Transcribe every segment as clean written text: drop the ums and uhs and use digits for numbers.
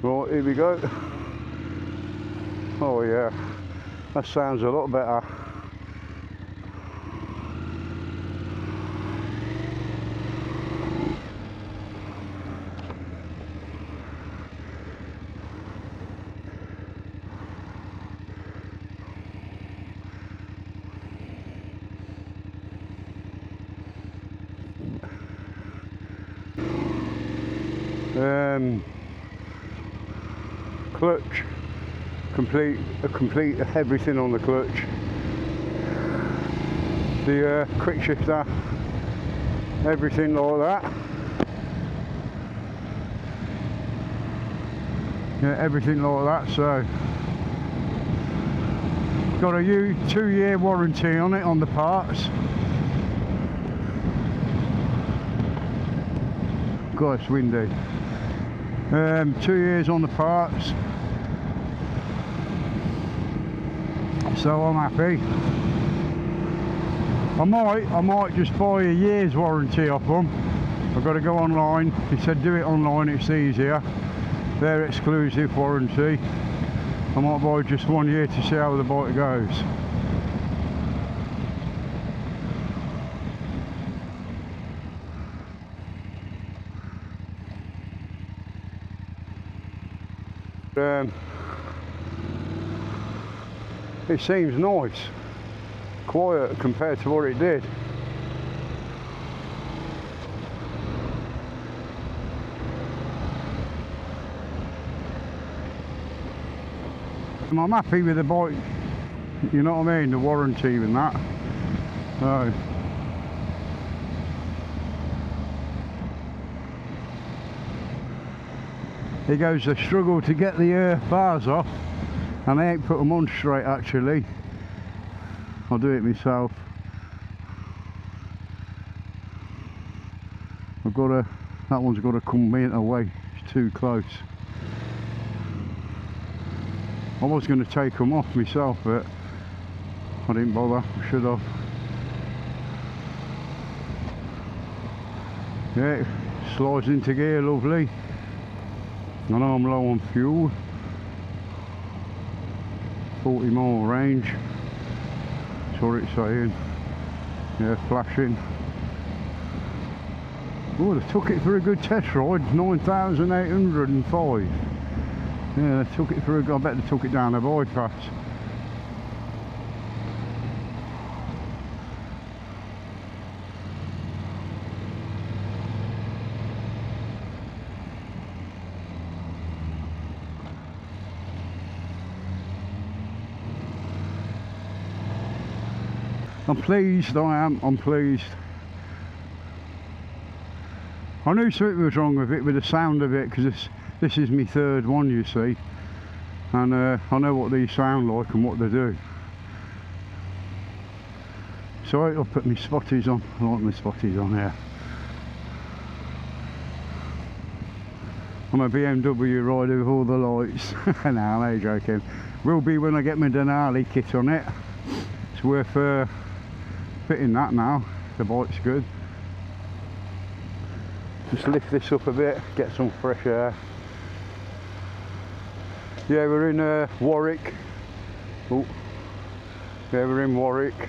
Right, here we go. Oh yeah, that sounds a lot better. Clutch, complete everything on the clutch. The quick shifter, everything like that. Yeah, everything like that. So got a 2-year warranty on it on the parts. God, it's windy. 2 years on the parts, so I'm happy. I might just buy a year's warranty off them. I've got to go online. He said do it online, it's easier. Their exclusive warranty. I might buy just 1 year to see how the bike goes. It seems nice, quiet compared to what it did. And I'm happy with the bike, you know what I mean, the warranty and that. So he goes, they struggle to get the bars off, and they ain't put them on straight actually. I'll do it myself. That one's got to come in away, it's too close. I was going to take them off myself, but I didn't bother, I should have. Yeah, it slides into gear lovely. I know I'm low on fuel, 40 mile range, that's what it's saying. Yeah, flashing. Oh, they took it for a good test ride, 9,805. Yeah, they took it for I bet they took it down a bypass. I'm pleased, I'm pleased. I knew something was wrong with it, with the sound of it, because this is my third one, you see. And I know what these sound like and what they do. So I'll put my spotties on. I like my spotties on here. I'm a BMW rider with all the lights. No, I'm only joking. Will be when I get my Denali kit on it. It's worth fitting that now. The bike's good. Just lift this up a bit, get some fresh air. Yeah, we're in Warwick. Oh, yeah, we're in Warwick.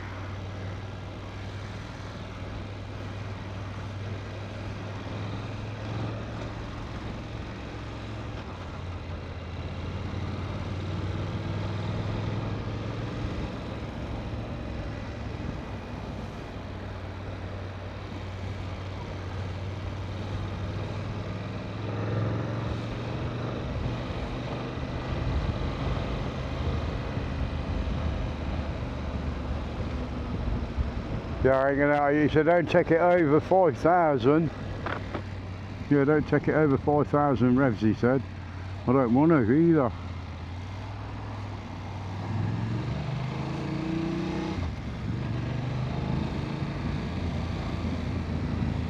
Yeah, he said don't take it over 5,000. Yeah, don't take it over 5,000 revs, he said. I don't want to either.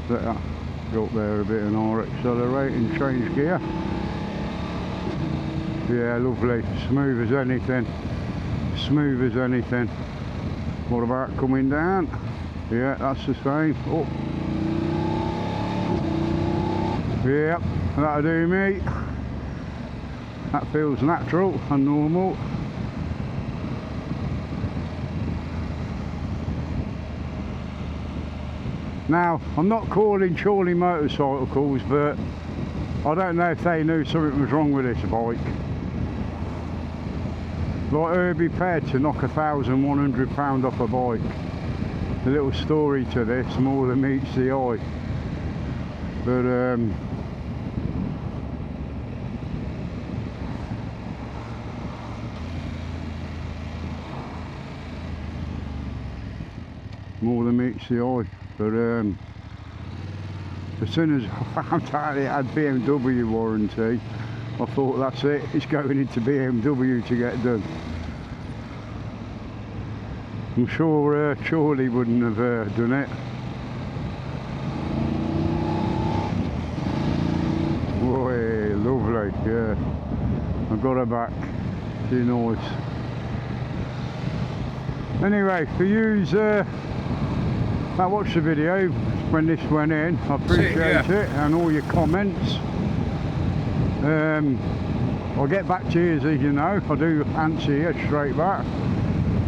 Better go up there a bit and accelerate and change gear. Yeah, lovely, smooth as anything. Smooth as anything. What about coming down? Yeah, that's the same. Oh. Yep, that'll do me. That feels natural and normal. Now, I'm not calling Chorley Motorcycles, but I don't know if they knew something was wrong with this bike. Like, they're prepared to knock £1,100 off a bike. A little story to this, more than meets the eye. But more than meets the eye. But as soon as I found out it had BMW warranty, I thought, that's it, it's going into BMW to get done. I'm sure Chorley wouldn't have done it. Boy, lovely, yeah. I've got her back. She's nice. Anyway, for yous that watched the video when this went in, I appreciate it, and all your comments. I'll get back to you, as you know. I do answer you straight back.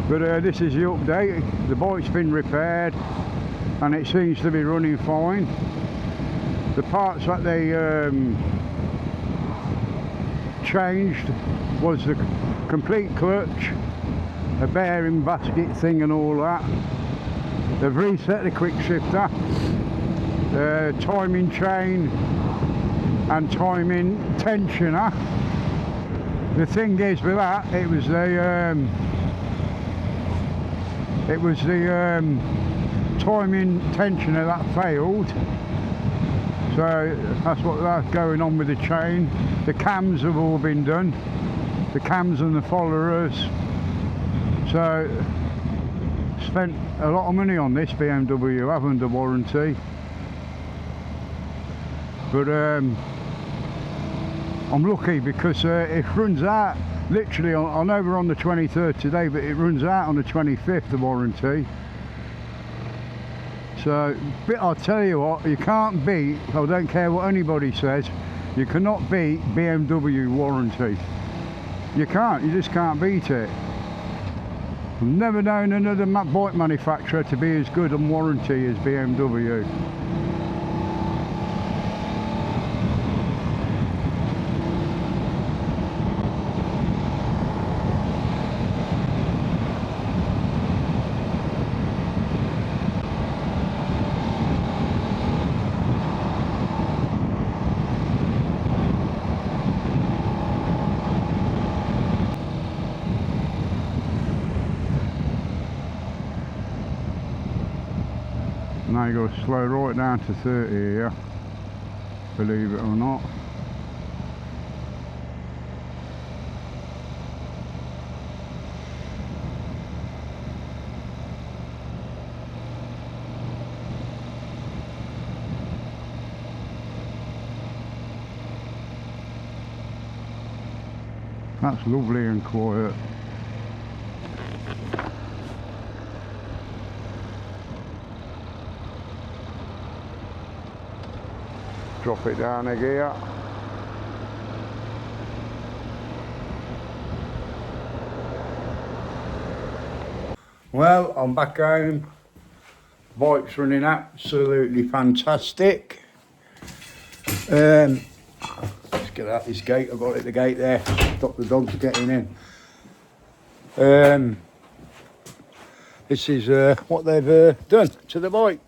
But this is the update. The bike's been repaired and it seems to be running fine. The parts that they changed was the complete clutch, a bearing basket thing and all that. They've reset the quick shifter, timing chain and timing tensioner. The thing is with that, it was the timing tensioner that failed. So that's going on with the chain. The cams have all been done, the cams and the followers. So spent a lot of money on this BMW, have under warranty. But I'm lucky because it runs out literally I know we're on the 23rd today, but it runs out on the 25th, the warranty. So, but I'll tell you what, you can't beat, I don't care what anybody says, you cannot beat BMW warranty. You can't, you just can't beat it. I've never known another bike manufacturer to be as good on warranty as BMW. Now you've got to slow right down to 30 here, believe it or not. That's lovely and quiet. Drop it down a gear. Well, I'm back home. Bike's running absolutely fantastic. Let's get out this gate. I've got it at the gate there. Stop the dogs getting in. This is what they've done to the bike.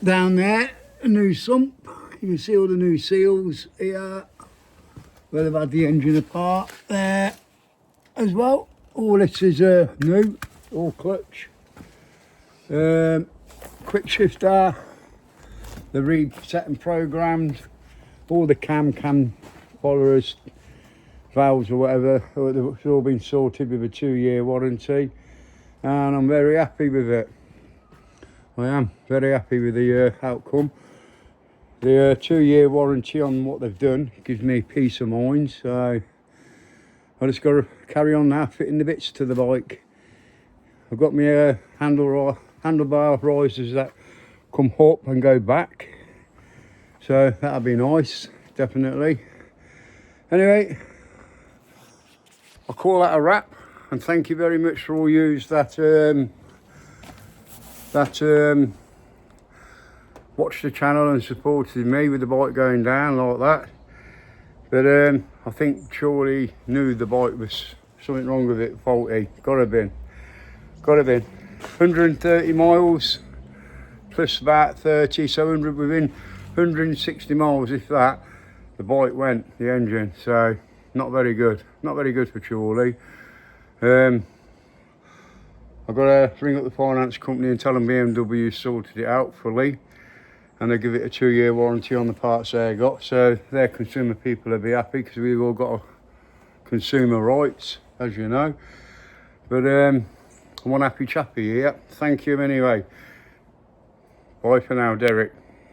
Down there, a new sump. You can see all the new seals here where they've had the engine apart. There as well. All this is new, all clutch. Quick shifter, the reset and programmed. All the cam followers, valves or whatever, it's all been sorted with a 2-year warranty, and I'm very happy with it. I am very happy with the outcome. The 2-year warranty on what they've done gives me peace of mind, so I just got to carry on now fitting the bits to the bike. I've got my handlebar risers that come up and go back, so that'll be nice. definitely. Anyway, I'll call that a wrap, and thank you very much for all yous that watched the channel and supported me with the bike going down like that. But I think Chorley knew the bike was something wrong with it, faulty. Gotta have been. 130 miles plus about 30, so 100 within 160 miles, if that, the bike went, the engine. So not very good. Not very good for Chorley. I've got to ring up the finance company and tell them BMW sorted it out fully, and they give it a 2-year warranty on the parts they got, so their consumer people will be happy, because we've all got consumer rights, as you know. But I'm one happy chappy here. Thank you anyway. Bye for now, Derek.